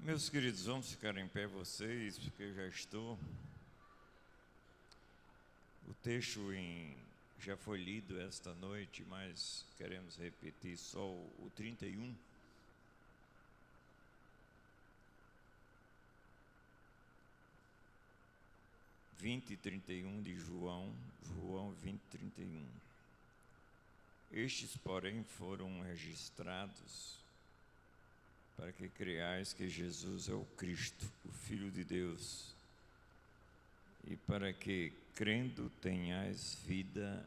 Meus queridos, vamos ficar em pé vocês, porque eu já estou. O texto já foi lido esta noite, mas queremos repetir só o 31. E 31 de João 20, 31. Estes, porém, foram registrados para que creiais que Jesus é o Cristo, o Filho de Deus, e para que, crendo, tenhais vida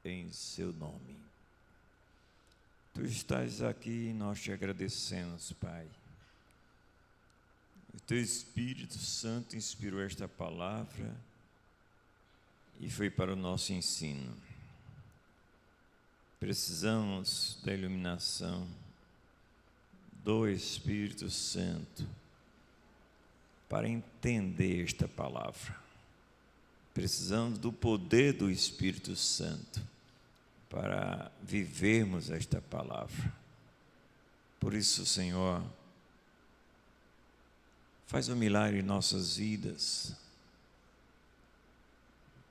em seu nome. Tu estás aqui e nós te agradecemos, Pai. O Teu Espírito Santo inspirou esta palavra e foi para o nosso ensino. Precisamos da iluminação do Espírito Santo para entender esta palavra. Precisamos do poder do Espírito Santo para vivermos esta palavra. Por isso, Senhor, faz um milagre em nossas vidas.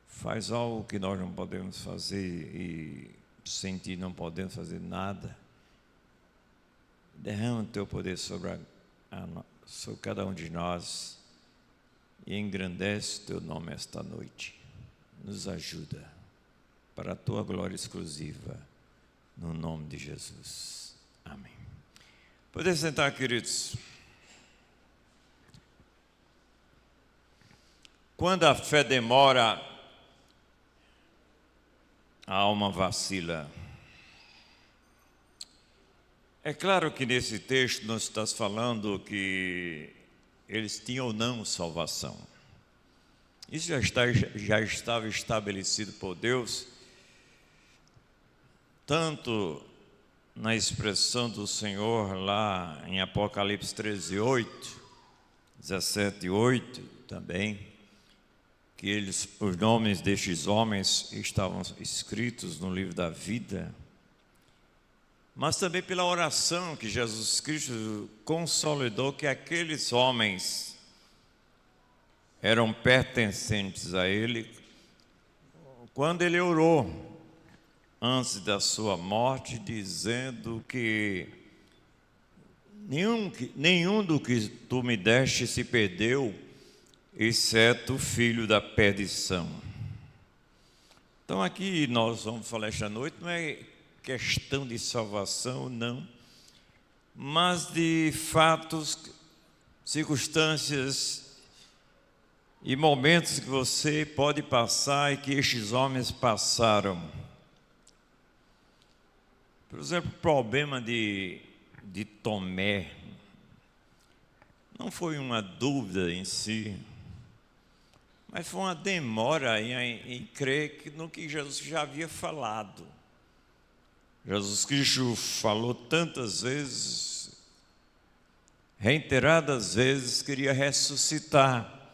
Faz algo que nós não podemos fazer e sem Ti não podemos fazer nada. Derrama o Teu poder sobre cada um de nós e engrandece o Teu nome esta noite. Nos ajuda para a Tua glória exclusiva, no nome de Jesus. Amém. Podem sentar, queridos. Quando a fé demora, a alma vacila. É claro que nesse texto nós estamos falando que eles tinham ou não salvação. Isso já estava estabelecido por Deus, tanto na expressão do Senhor lá em Apocalipse 13:8, 17:8 também, que os nomes destes homens estavam escritos no livro da vida, mas também pela oração que Jesus Cristo consolidou que aqueles homens eram pertencentes a Ele, quando Ele orou antes da sua morte, dizendo que nenhum do que Tu me deste se perdeu, exceto o filho da perdição. Então aqui nós vamos falar esta noite, não é questão de salvação, não, mas de fatos, circunstâncias e momentos que você pode passar e que estes homens passaram. Por exemplo, o problema de Tomé não foi uma dúvida em si, mas foi uma demora em crer no que Jesus já havia falado. Jesus Cristo falou tantas vezes, reiteradas vezes, queria ressuscitar,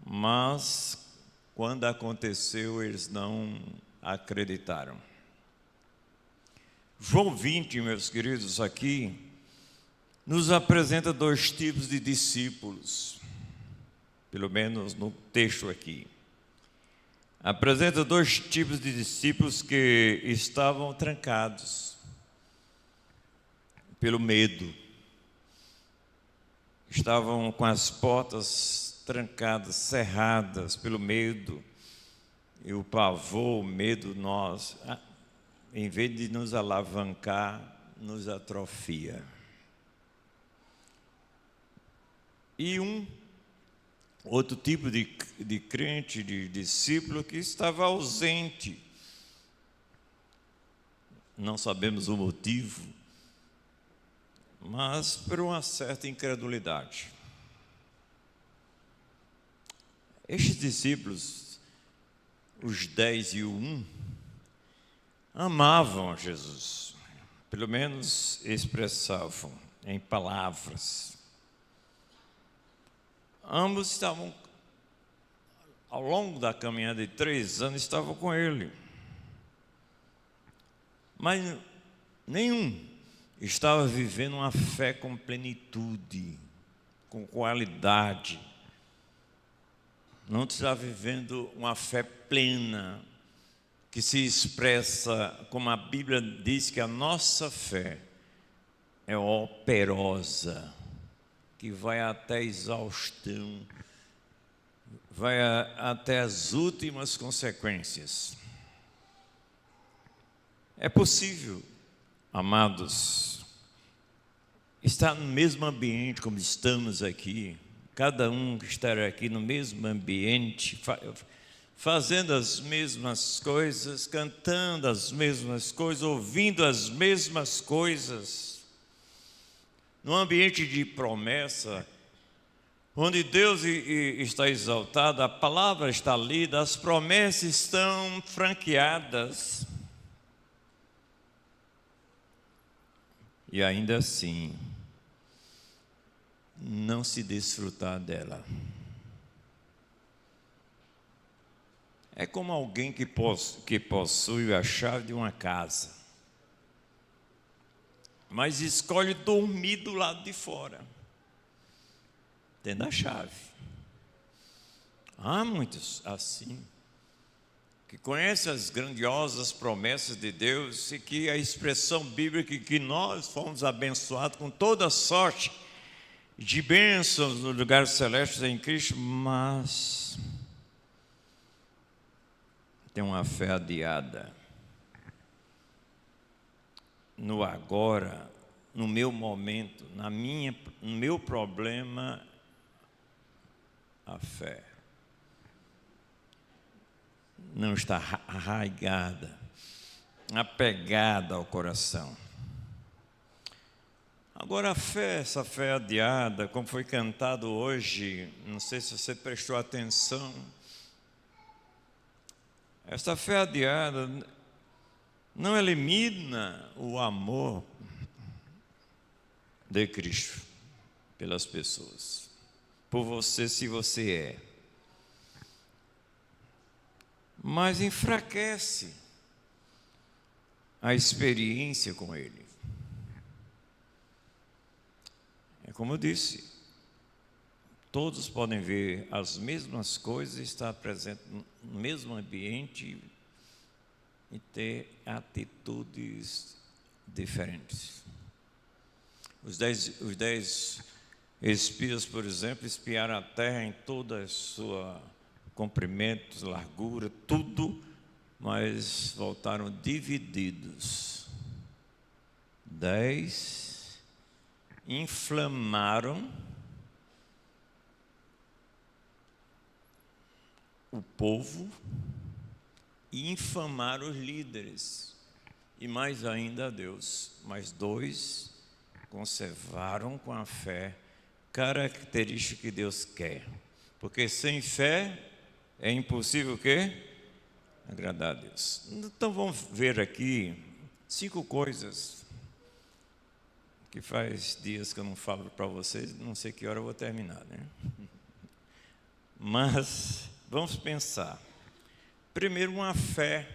mas quando aconteceu, eles não acreditaram. João 20, meus queridos, aqui, nos apresenta dois tipos de discípulos, pelo menos no texto aqui. Apresenta dois tipos de discípulos que estavam trancados pelo medo. Estavam com as portas trancadas, cerradas pelo medo. E o pavor, o medo, em vez de nos alavancar, nos atrofia. E outro tipo de crente, de discípulo que estava ausente. Não sabemos o motivo, mas por uma certa incredulidade. Estes discípulos, os 10 e o 1, amavam Jesus, pelo menos expressavam em palavras. Ambos estavam, ao longo da caminhada de 3 anos, estavam com Ele. Mas nenhum estava vivendo uma fé com plenitude. com qualidade. Não está vivendo uma fé plena, que se expressa, como a Bíblia diz, que a nossa fé é operosa, que vai até a exaustão, vai até as últimas consequências. É possível, amados, estar no mesmo ambiente como estamos aqui, cada um estar aqui no mesmo ambiente, fazendo as mesmas coisas, cantando as mesmas coisas, ouvindo as mesmas coisas, num ambiente de promessa, onde Deus está exaltado, a palavra está lida, as promessas estão franqueadas. E ainda assim, não se desfrutar dela. É como alguém que possui a chave de uma casa, mas escolhe dormir do lado de fora, tendo a chave. Há muitos assim, que conhecem as grandiosas promessas de Deus e que a expressão bíblica que nós fomos abençoados com toda sorte de bênçãos no lugar celeste em Cristo, mas tem uma fé adiada no agora, no meu momento, no meu problema. A fé não está arraigada, apegada ao coração. Agora a fé, essa fé adiada, como foi cantado hoje, não sei se você prestou atenção, essa fé adiada não elimina o amor de Cristo pelas pessoas, por você se você é, mas enfraquece a experiência com Ele. É como eu disse, todos podem ver as mesmas coisas, estar presente no mesmo ambiente e ter atitudes diferentes. Os dez espias, por exemplo, espiaram a terra em toda a sua comprimento, largura, tudo, mas voltaram divididos. 10 inflamaram o povo e infamaram os líderes, e mais ainda a Deus. Mas 2 conservaram com a fé, característica que Deus quer, porque sem fé é impossível o quê? Agradar a Deus. Então vamos ver aqui 5 coisas que faz dias que eu não falo para vocês, não sei que hora eu vou terminar, né? Mas vamos pensar. Primeiro, uma fé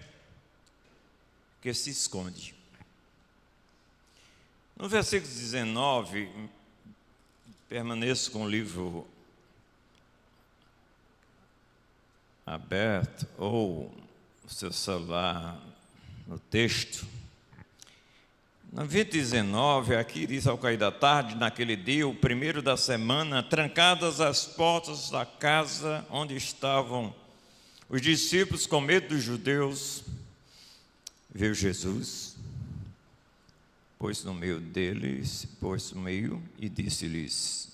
que se esconde. No versículo 19, permaneço com o livro aberto ou o seu celular no texto. No 19, aqui diz: ao cair da tarde, naquele dia, o primeiro da semana, trancadas as portas da casa onde estavam os discípulos com medo dos judeus, veio Jesus, pôs-se no meio deles, pôs-se no meio e disse-lhes: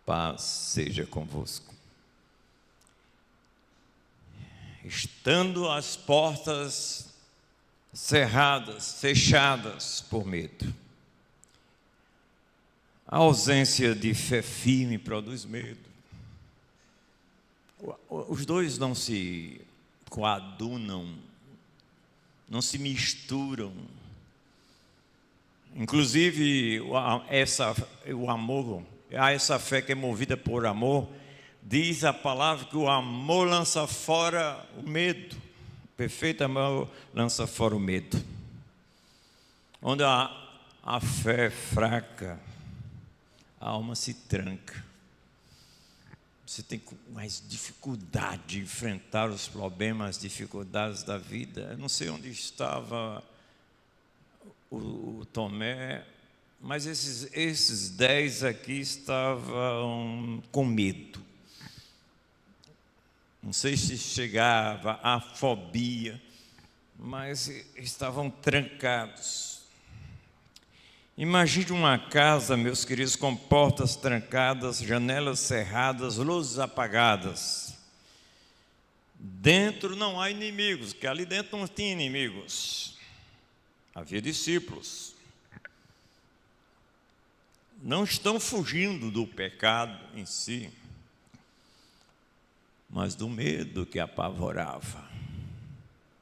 paz seja convosco. Estando as portas cerradas, fechadas por medo. A ausência de fé firme produz medo. Os dois não se coadunam, não se misturam. Inclusive, o amor, essa fé que é movida por amor, diz a palavra que o amor lança fora o medo. O perfeito amor lança fora o medo. Onde a fé é fraca, a alma se tranca. você tem mais dificuldade de enfrentar os problemas, as dificuldades da vida. Eu não sei onde estava o Tomé, mas esses 10 aqui estavam com medo. Não sei se chegava a fobia, mas estavam trancados. Imagine uma casa, meus queridos, com portas trancadas, janelas cerradas, luzes apagadas. Dentro não há inimigos, porque ali dentro não tinha inimigos. Havia discípulos. Não estão fugindo do pecado em si, mas do medo que apavorava.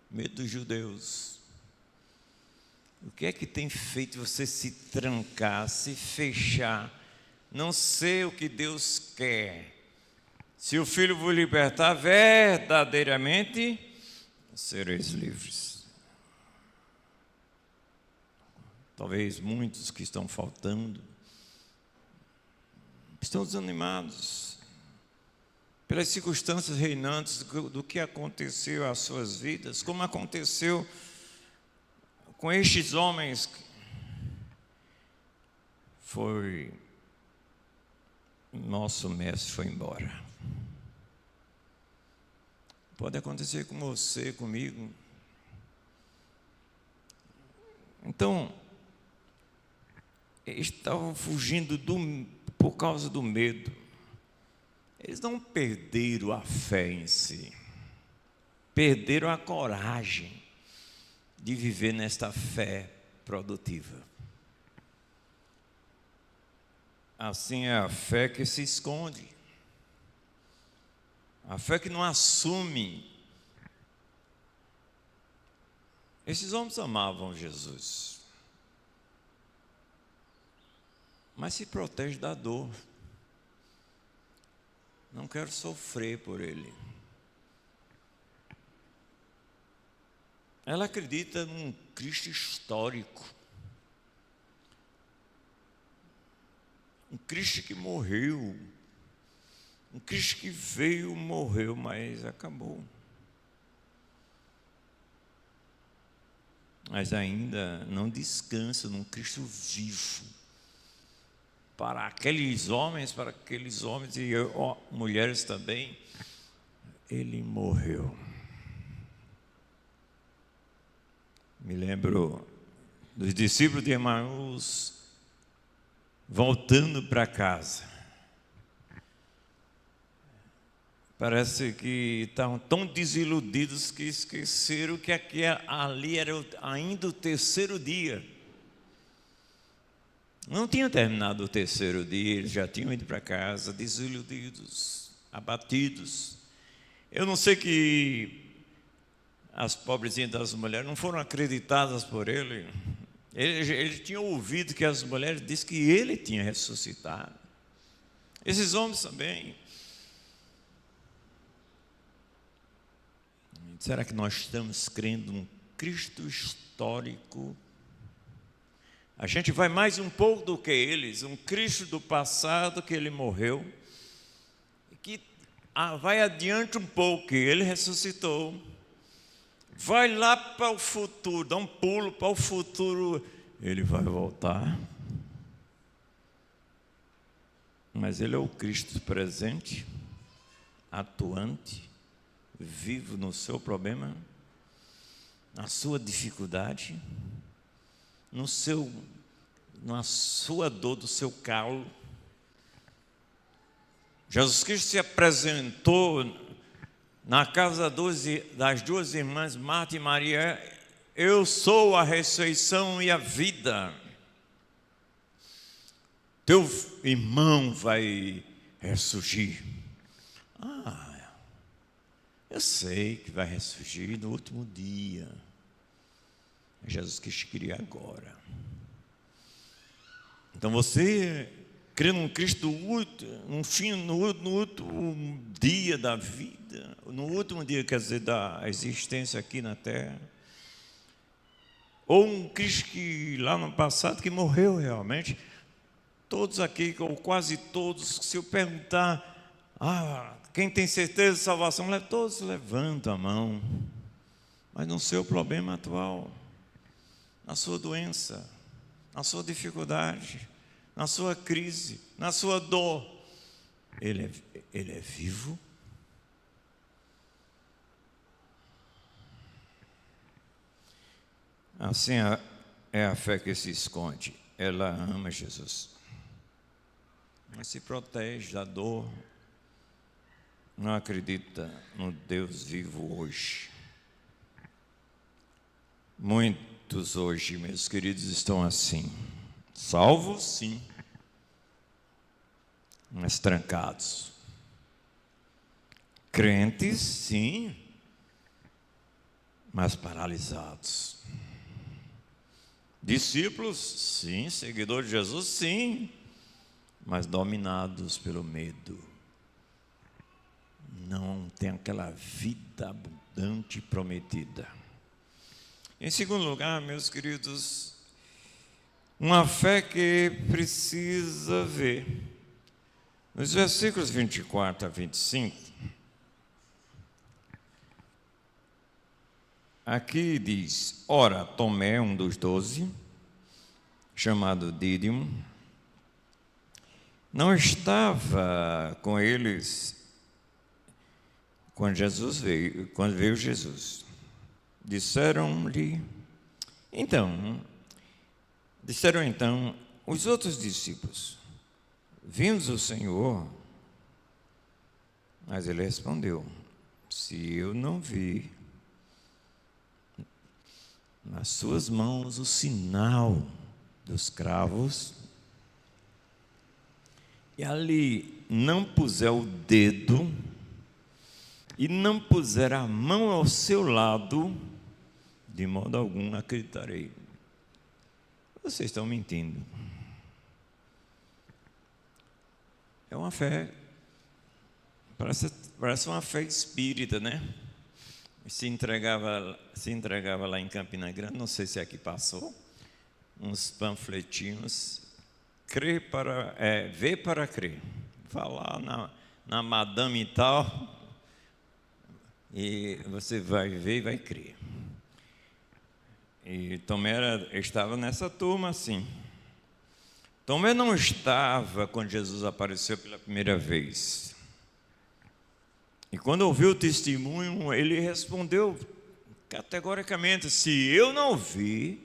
Medo dos judeus. O que é que tem feito você se trancar, se fechar, não ser o que Deus quer? Se o Filho vos libertar, verdadeiramente sereis livres. Talvez muitos que estão faltando estão desanimados pelas circunstâncias reinantes do que aconteceu às suas vidas, como aconteceu com estes homens. Nosso mestre foi embora. Pode acontecer com você, comigo. Então, eles estavam fugindo por causa do medo. Eles não perderam a fé em si, perderam a coragem de viver nesta fé produtiva. Assim é a fé que se esconde, a fé que não assume. Esses homens amavam Jesus, mas se protege da dor. Não quero sofrer por ele. Ela acredita num Cristo histórico, um Cristo que morreu, um Cristo que veio, morreu, mas acabou. Mas ainda não descansa num Cristo vivo. Para aqueles homens e mulheres também, ele morreu. Me lembro dos discípulos de Emaús voltando para casa. Parece que estavam tão desiludidos que esqueceram que ali era ainda o terceiro dia. Não tinha terminado o terceiro dia, eles já tinham ido para casa, desiludidos, abatidos. Eu não sei que as pobrezinhas das mulheres não foram acreditadas por ele. Ele tinha ouvido que as mulheres disseram que ele tinha ressuscitado. Esses homens também. Será que nós estamos crendo num Cristo histórico? A gente vai mais um pouco do que eles, um Cristo do passado que ele morreu, que vai adiante um pouco, que ele ressuscitou, vai lá para o futuro, dá um pulo para o futuro, ele vai voltar. Mas ele é o Cristo presente, atuante, vivo no seu problema, na sua dificuldade, na sua dor, do seu calo. Jesus Cristo se apresentou na casa das duas irmãs, Marta e Maria. Eu sou a ressurreição e a vida. Teu irmão vai ressurgir. Eu sei que vai ressurgir no último dia. Jesus Cristo queria agora. Então você crê num Cristo no último dia da vida, no último dia, quer dizer, da existência aqui na terra, ou um Cristo que lá no passado que morreu realmente. Todos aqui, ou quase todos, se eu perguntar Quem tem certeza de salvação, todos levantam a mão. Mas no seu problema atual, na sua doença, na sua dificuldade, na sua crise, na sua dor, Ele é vivo. Assim é a fé que se esconde. Ela ama Jesus, mas se protege da dor, não acredita no Deus vivo hoje. Muitos hoje, meus queridos, estão assim, salvos sim, mas trancados. Crentes sim, mas paralisados. Discípulos sim, seguidores de Jesus sim, mas dominados pelo medo. Não tem aquela vida abundante e prometida. Em segundo lugar, meus queridos, uma fé que precisa ver. Nos versículos 24 a 25, aqui diz: ora, Tomé, um dos 12, chamado Dídimo, não estava com eles quando veio Jesus. Disseram então os outros discípulos: vimos o Senhor. Mas ele respondeu: se eu não vi nas suas mãos o sinal dos cravos, e ali não puser o dedo, e não puser a mão ao seu lado, de modo algum acreditarei. Vocês estão mentindo. É uma fé, parece uma fé espírita, né? Se entregava lá em Campina Grande, não sei se aqui passou, uns panfletinhos, ver para crer. Vá lá na madame e tal, e você vai ver e vai crer. E Tomé estava nessa turma assim. Tomé não estava quando Jesus apareceu pela primeira vez. E quando ouviu o testemunho, ele respondeu categoricamente: se eu não vi,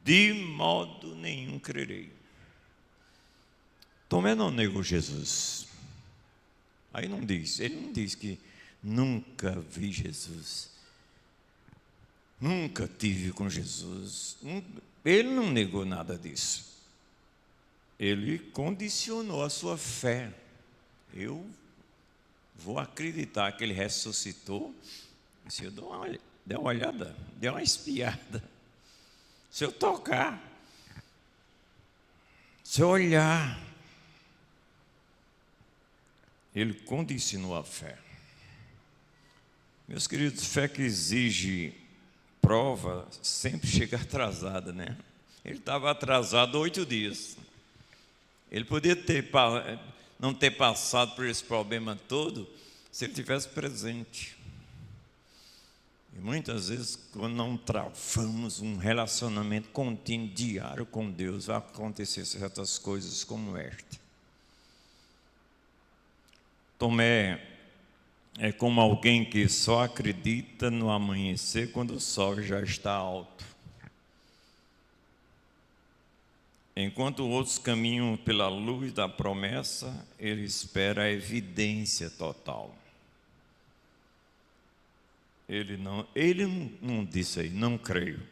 de modo nenhum crerei. Tomé não negou Jesus. Aí ele não diz que nunca vi Jesus, nunca tive com Jesus. Ele não negou nada disso. Ele condicionou a sua fé. Eu vou acreditar que ele ressuscitou se eu der uma olhada, der uma espiada, se eu tocar, se eu olhar. Ele condicionou a fé. Meus queridos, fé que exige prova sempre chega atrasada, né? Ele estava atrasado 8 dias. Ele podia não ter passado por esse problema todo se ele tivesse presente. E muitas vezes, quando não travamos um relacionamento contínuo, diário com Deus, vai acontecer certas coisas como esta. Tomé é como alguém que só acredita no amanhecer quando o sol já está alto. Enquanto outros caminham pela luz da promessa, ele espera a evidência total. Ele não disse aí, não creio.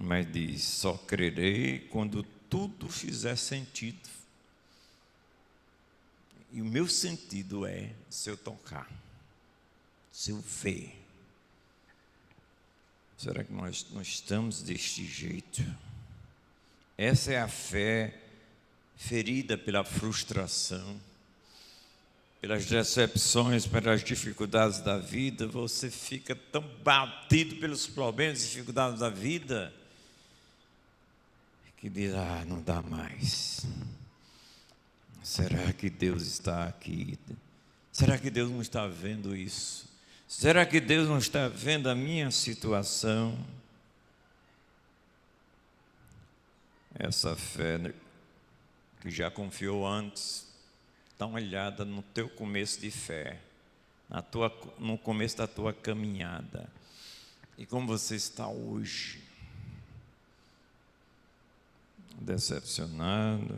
Mas diz, só crerei quando tudo fizer sentido. E o meu sentido é se eu tocar, se eu ver. Será que nós não estamos deste jeito? Essa é a fé ferida pela frustração, pelas decepções, pelas dificuldades da vida. Você fica tão batido pelos problemas e dificuldades da vida que diz, não dá mais. Será que Deus está aqui? Será que Deus não está vendo isso? Será que Deus não está vendo a minha situação? Essa fé que já confiou antes, dá uma olhada no teu começo de fé, no começo da tua caminhada. E como você está hoje? Decepcionado,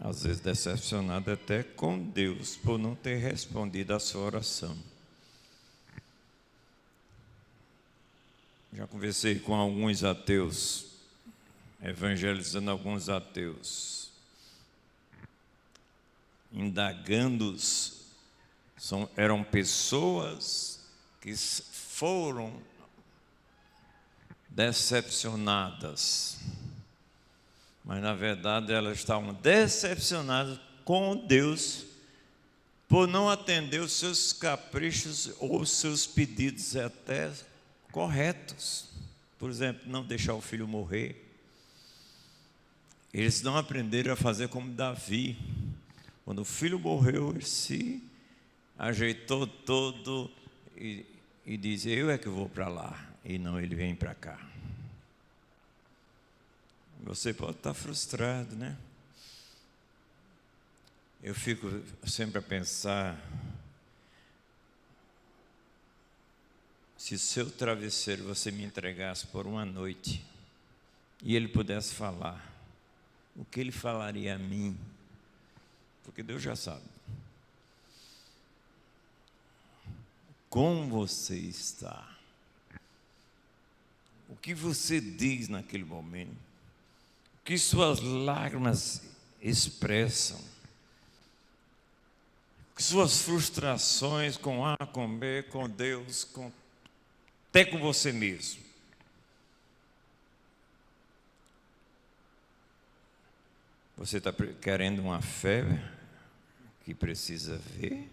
às vezes decepcionado até com Deus por não ter respondido a sua oração. Já conversei com alguns ateus, evangelizando alguns ateus, indagando-os. Eram pessoas que foram decepcionadas, mas na verdade elas estavam decepcionadas com Deus por não atender os seus caprichos ou os seus pedidos até corretos. Por exemplo, não deixar o filho morrer. Eles não aprenderam a fazer como Davi. Quando o filho morreu, ele se ajeitou todo e disse: eu é que vou para lá, e não ele vem para cá. Você pode estar frustrado, né? Eu fico sempre a pensar, se seu travesseiro você me entregasse por uma noite e ele pudesse falar, o que ele falaria a mim? Porque Deus já sabe. Como você está? O que você diz naquele momento? O que suas lágrimas expressam? O que suas frustrações com A, com B, com Deus, até com você mesmo? Você está querendo uma fé que precisa ver?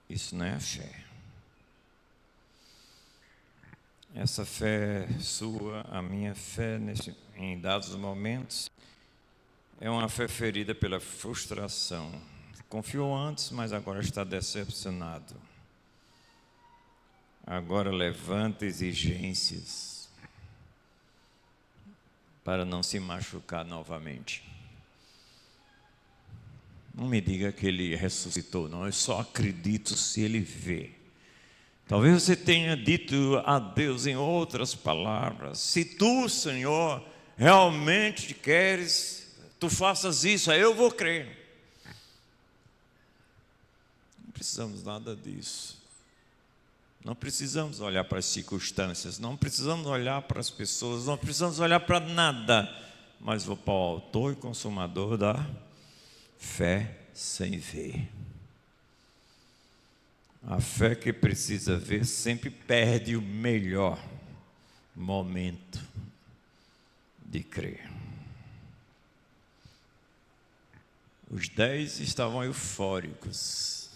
Isso não é a fé. Essa fé sua, a minha fé em dados momentos, é uma fé ferida pela frustração. Confiou antes, mas agora está decepcionado. Agora levanta exigências para não se machucar novamente. Não me diga que ele ressuscitou, não. Eu só acredito se ele vê. Talvez você tenha dito a Deus em outras palavras: se tu, Senhor, realmente queres, tu faças isso, aí eu vou crer. Não precisamos nada disso. Não precisamos olhar para as circunstâncias, não precisamos olhar para as pessoas, não precisamos olhar para nada, mas vou para o autor e consumador da fé sem ver. A fé que precisa ver sempre perde o melhor momento de crer. Os 10 estavam eufóricos.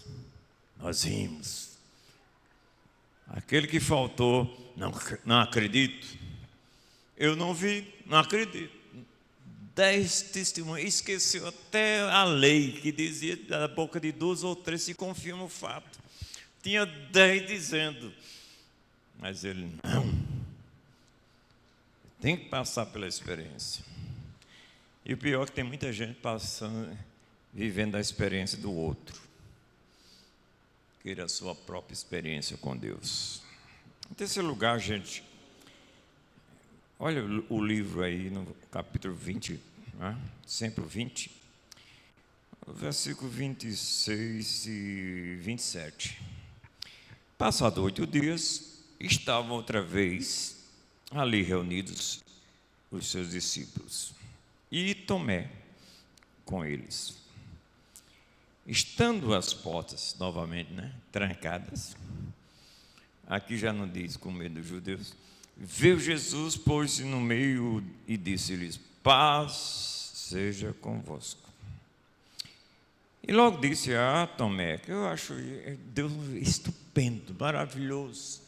Nós rimos. Aquele que faltou, não acredito. Eu não vi, não acredito. 10 testemunhos, esqueceu até a lei que dizia da boca de 2 ou 3 se confirma o fato. Tinha 10 dizendo, mas ele não. Tem que passar pela experiência. E o pior é que tem muita gente vivendo a experiência do outro. Queira a sua própria experiência com Deus. Em terceiro lugar, gente, olha o livro aí no capítulo 20, né? Sempre o 20, versículo 26 e 27. Passados 8 dias, estavam outra vez ali reunidos os seus discípulos e Tomé com eles. Estando as portas novamente, trancadas, aqui já não diz com medo dos judeus, veio Jesus, pôs-se no meio e disse-lhes: paz seja convosco. E logo disse a Tomé, que eu acho Deus estupendo, maravilhoso,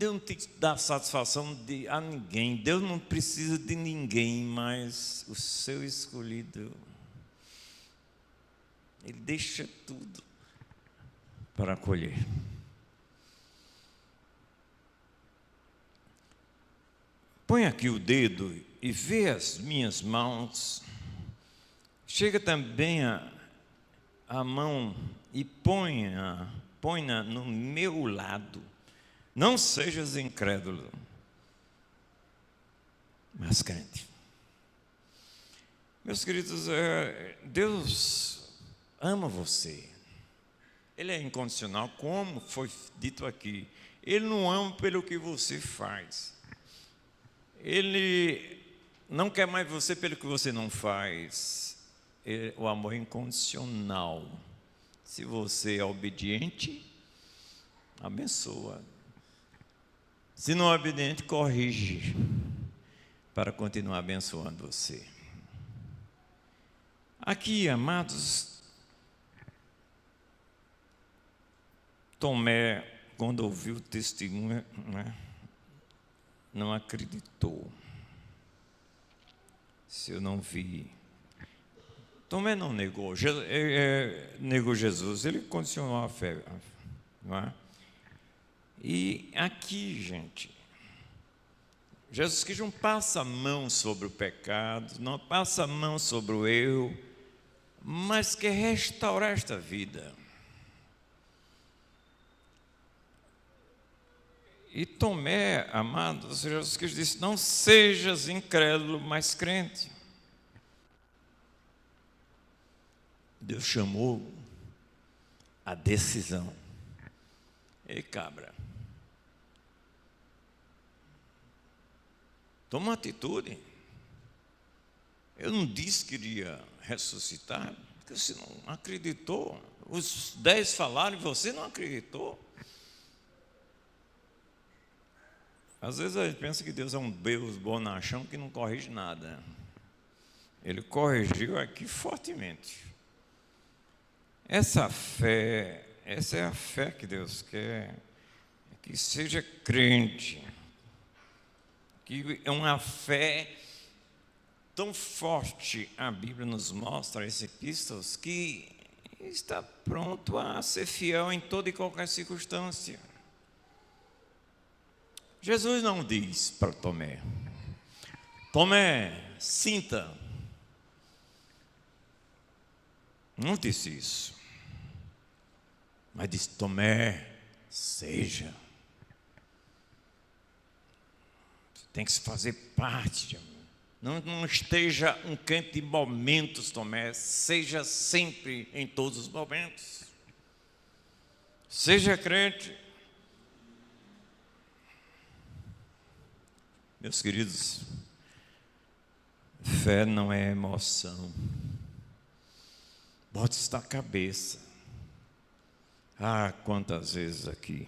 Deus não tem que dar satisfação a ninguém. Deus não precisa de ninguém, mas o seu escolhido, Ele deixa tudo para acolher. Põe aqui o dedo e vê as minhas mãos. Chega também a mão e põe-na no meu lado. Não sejas incrédulo, mas crente. Meus queridos, Deus ama você. Ele é incondicional, como foi dito aqui. Ele não ama pelo que você faz. Ele não quer mais você pelo que você não faz. O amor é incondicional. Se você é obediente, abençoa. Se não é obediente, corrige para continuar abençoando você. Aqui, amados, Tomé, quando ouviu o testemunho, não acreditou. Se eu não vi. Tomé não negou, negou Jesus, ele condicionou a fé, não é? E aqui, gente, Jesus Cristo não passa a mão sobre o pecado, não passa a mão sobre o eu, mas quer restaurar esta vida. E Tomé, amado, Jesus Cristo disse: não sejas incrédulo, mas crente. Deus chamou a decisão. Ei, cabra, toma uma atitude. Eu não disse que iria ressuscitar, porque você não acreditou. Os 10 falaram e você não acreditou. Às vezes a gente pensa que Deus é um Deus bonachão que não corrige nada. Ele corrigiu aqui fortemente. Essa é a fé que Deus quer, que seja crente, que é uma fé tão forte. A Bíblia nos mostra esse epístolas que está pronto a ser fiel em toda e qualquer circunstância. Jesus não diz para Tomé: Tomé, sinta. Não disse isso. Mas disse: Tomé, seja. Você tem que se fazer parte de mim. Não esteja um crente de momentos, Tomé. Seja sempre em todos os momentos. Seja crente. Meus queridos, fé não é emoção. Bota isso na cabeça. Ah, quantas vezes aqui,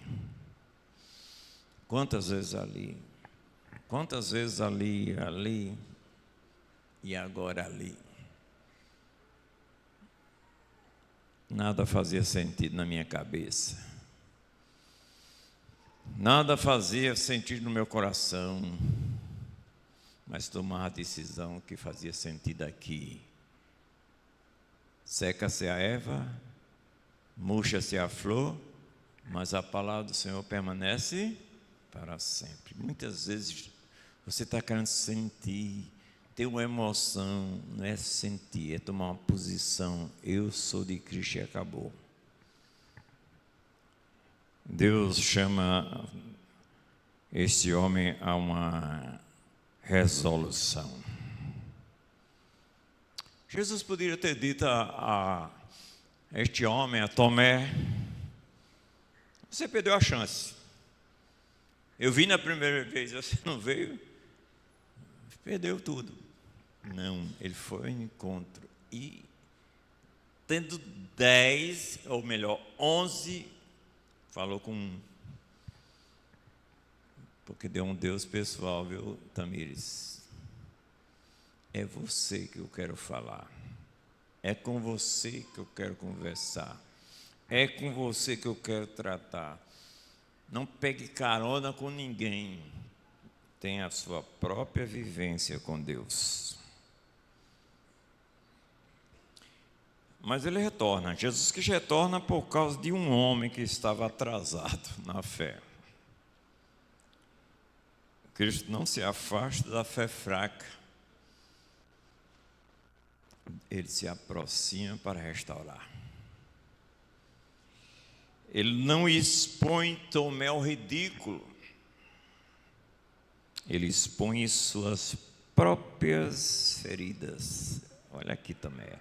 quantas vezes ali, quantas vezes ali e agora ali. Nada fazia sentido na minha cabeça. Nada fazia sentido no meu coração, mas tomar a decisão que fazia sentido aqui. Seca-se a erva, murcha-se a flor, mas a palavra do Senhor permanece para sempre. Muitas vezes você está querendo sentir, ter uma emoção, não é sentir, é tomar uma posição. Eu sou de Cristo e acabou. Deus chama este homem a uma resolução. Jesus poderia ter dito a este homem, a Tomé: você perdeu a chance. Eu vim na primeira vez, você não veio, perdeu tudo. Não, ele foi ao encontro e, tendo 10, ou melhor, 11, falou com um. Porque deu um Deus pessoal, viu, Tamires? É você que eu quero falar. É com você que eu quero conversar. É com você que eu quero tratar. Não pegue carona com ninguém. Tenha a sua própria vivência com Deus. Mas ele retorna. Jesus que retorna por causa de um homem que estava atrasado na fé. Cristo não se afasta da fé fraca. Ele se aproxima para restaurar. Ele não expõe Tomé ao ridículo. Ele expõe suas próprias feridas. Olha aqui, Tomé.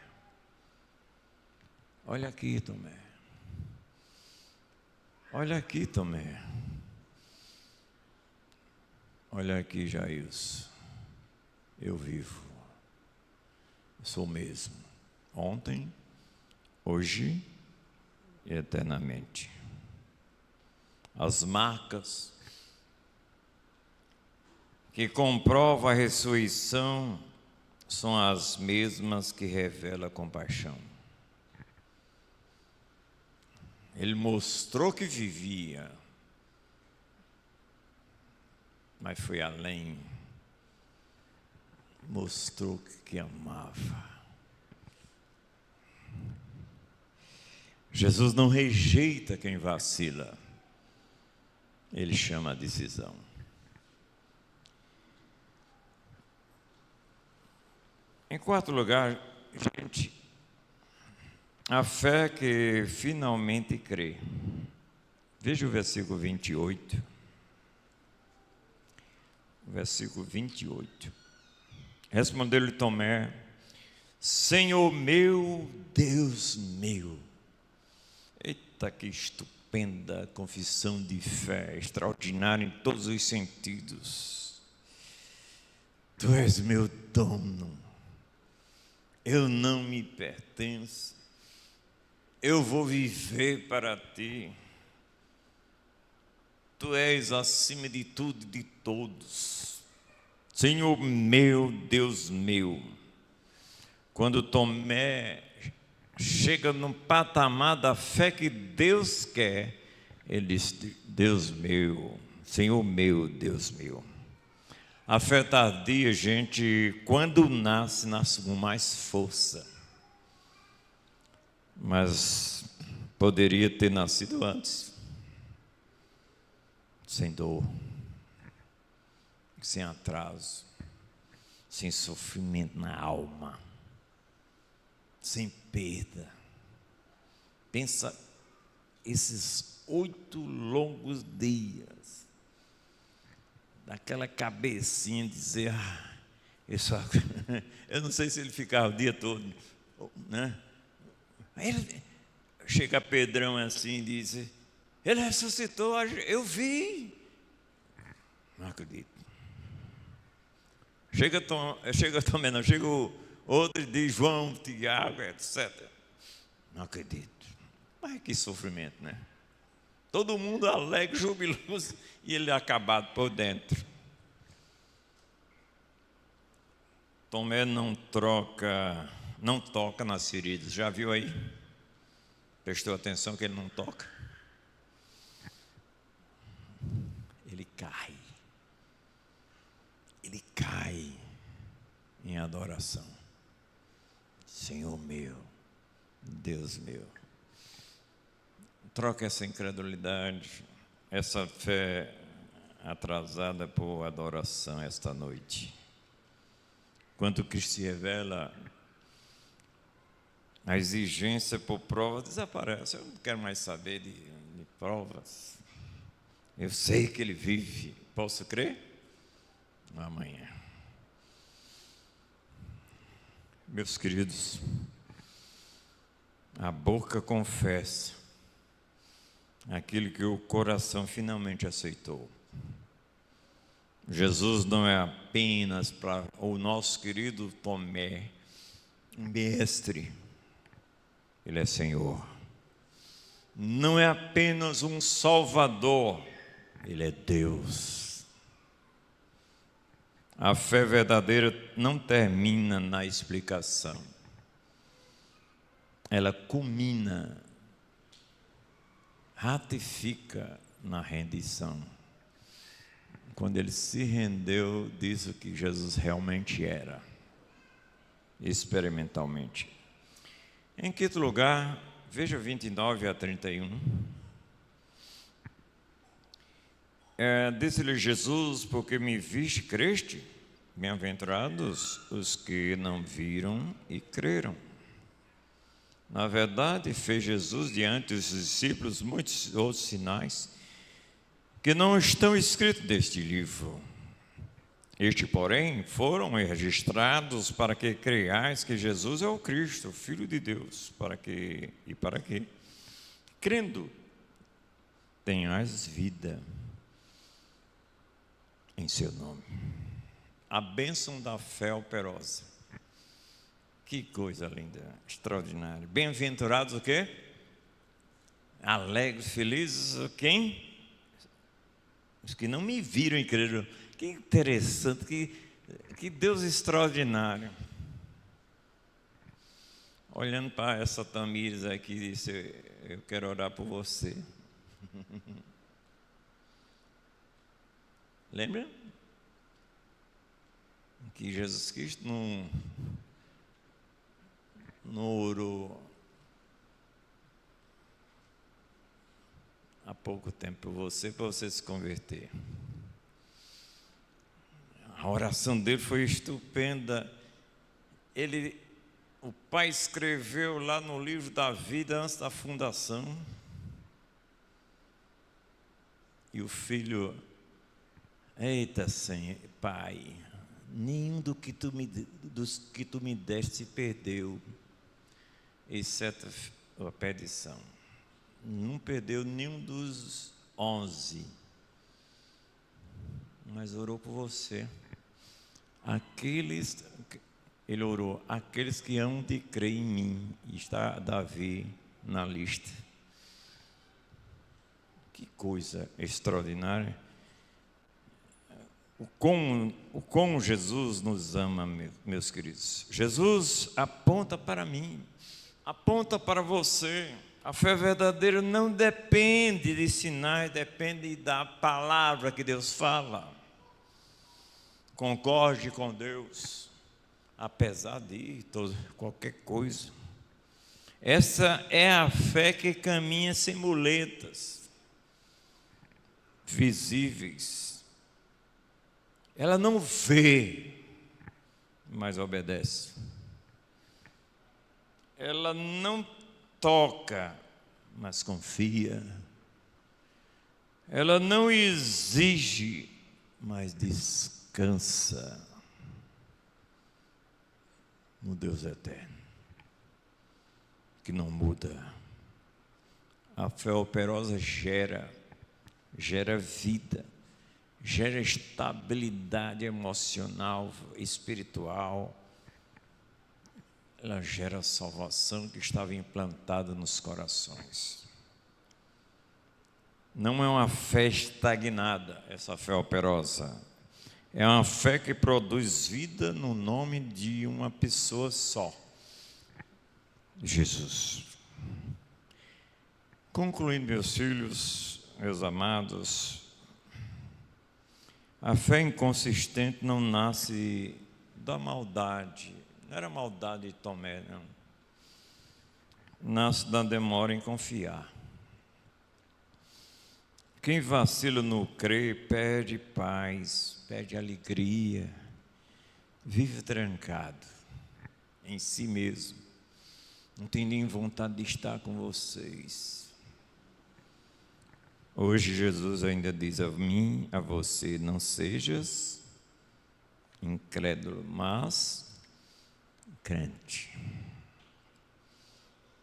Olha aqui, Tomé. Olha aqui, Tomé. Olha aqui, Jailson. Eu vivo. Sou mesmo. Ontem, hoje e eternamente. As marcas que comprovam a ressurreição são as mesmas que revelam a compaixão. Ele mostrou que vivia, mas foi além. Mostrou que amava. Jesus não rejeita quem vacila. Ele chama a decisão. Em quarto lugar, gente, a fé que finalmente crê. Veja o versículo 28. Versículo 28. Respondeu-lhe Tomé: Senhor meu, Deus meu. Eita, que estupenda confissão de fé, extraordinária em todos os sentidos. Tu és meu dono, eu não me pertenço, eu vou viver para ti. Tu és acima de tudo e de todos. Senhor meu, Deus meu. Quando Tomé chega num patamar da fé que Deus quer, ele diz: Deus meu, Senhor meu, Deus meu. A fé tardia, gente, quando nasce, nasce com mais força. Mas poderia ter nascido antes, sem dor, sem atraso, sem sofrimento na alma, sem perda. Pensa esses 8 longos dias, daquela cabecinha de dizer, eu não sei se ele ficava o dia todo, né? Aí chega Pedrão assim e diz: ele ressuscitou, eu vi. Não acredito. Chega o outro e diz: João, Tiago, etc. Não acredito. Mas que sofrimento, né? Todo mundo alegre, jubiloso, e ele acabado por dentro. Tomé não toca nas feridas. Já viu aí? Prestou atenção que ele não toca? Ele cai. Ele cai em adoração. Senhor meu, Deus meu. Troca essa incredulidade, essa fé atrasada por adoração esta noite. Quando Cristo se revela, a exigência por prova desaparece. Eu não quero mais saber de provas. Eu sei que Ele vive. Posso crer? Amanhã. Meus queridos, a boca confessa aquilo que o coração finalmente aceitou. Jesus não é apenas para o nosso querido Tomé, mestre. Ele é Senhor. Não é apenas um Salvador, Ele é Deus. A fé verdadeira não termina na explicação. Ela culmina, ratifica na rendição. Quando ele se rendeu, diz o que Jesus realmente era, experimentalmente. Em quinto lugar, veja 29 a 31. Disse-lhe Jesus: porque me viste, creste? Bem-aventurados os que não viram e creram. Na verdade, fez Jesus diante dos discípulos muitos outros sinais que não estão escritos neste livro. Estes, porém, foram registrados para que creiais que Jesus é o Cristo, o Filho de Deus, para que, crendo, tenhais vida em seu nome. A bênção da fé operosa. Que coisa linda, extraordinária. Bem-aventurados o quê? Alegres, felizes, quem? Os que não me viram e creram. Que interessante, que Deus extraordinário. Olhando para essa Tamires aqui, disse: eu quero orar por você. Lembra? Que Jesus Cristo não orou há pouco tempo por você, para você se converter. A oração dele foi estupenda. O pai escreveu lá no livro da vida antes da fundação, e o filho: eita, Senhor, Pai, nenhum dos que tu me deste se perdeu, exceto a perdição. Não perdeu nenhum dos 11, mas orou por você. Ele orou: aqueles que hão de crer em mim. Está Davi na lista. Que coisa extraordinária. O como Jesus nos ama, meus queridos. Jesus aponta para mim, aponta para você. A fé verdadeira não depende de sinais, depende da palavra que Deus fala. Concorde com Deus, apesar de qualquer coisa. Essa é a fé que caminha sem muletas visíveis. Ela não vê, mas obedece. Ela não toca, mas confia. Ela não exige, mas descansa no Deus eterno, que não muda. A fé operosa gera vida, gera estabilidade emocional, espiritual. Ela gera a salvação que estava implantada nos corações. Não é uma fé estagnada, essa fé operosa. É uma fé que produz vida no nome de uma pessoa só: Jesus. Concluindo, meus filhos, meus amados, a fé inconsistente não nasce da maldade. Não era maldade de Tomé, não. Nasce da demora em confiar. Quem vacila no crer perde paz, perde alegria, vive trancado em si mesmo, não tem nem vontade de estar com vocês. Hoje Jesus ainda diz a mim, a você: não sejas incrédulo, mas crente.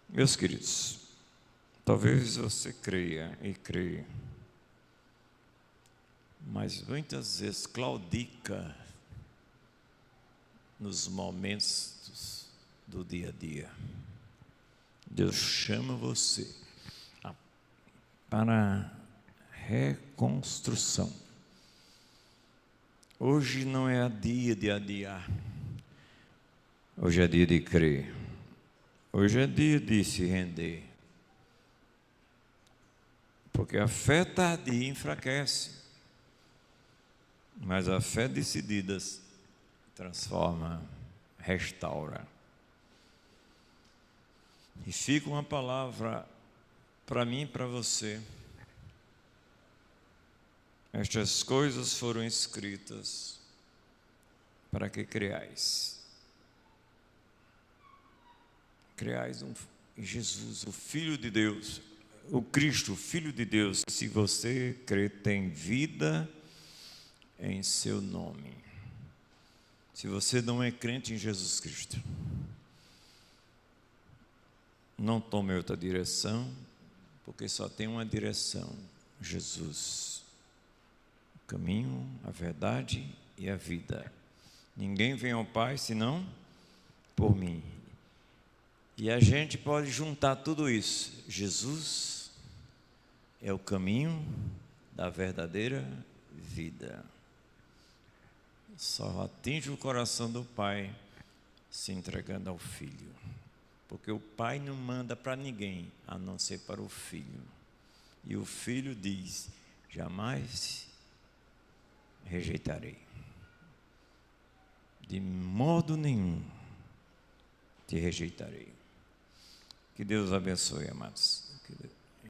Meus queridos, talvez você creia e creia, mas muitas vezes claudica nos momentos do dia a dia. Deus chama você para reconstrução. Hoje não é dia de adiar. Hoje é dia de crer. Hoje é dia de se render. Porque a fé tardia enfraquece, mas a fé decidida transforma, restaura. E fica uma palavra para mim e para você. Estas coisas foram escritas para que creais. Creais em Jesus, o Filho de Deus, o Cristo, o Filho de Deus. Se você crê, tem vida em seu nome. Se você não é crente em Jesus Cristo, não tome outra direção, porque só tem uma direção: Jesus. O caminho, a verdade e a vida. Ninguém vem ao Pai senão por mim. E a gente pode juntar tudo isso. Jesus é o caminho da verdadeira vida. Só atinge o coração do Pai se entregando ao Filho. Porque o Pai não manda para ninguém, a não ser para o Filho. E o Filho diz: jamais rejeitarei. De modo nenhum te rejeitarei. Que Deus abençoe, amados.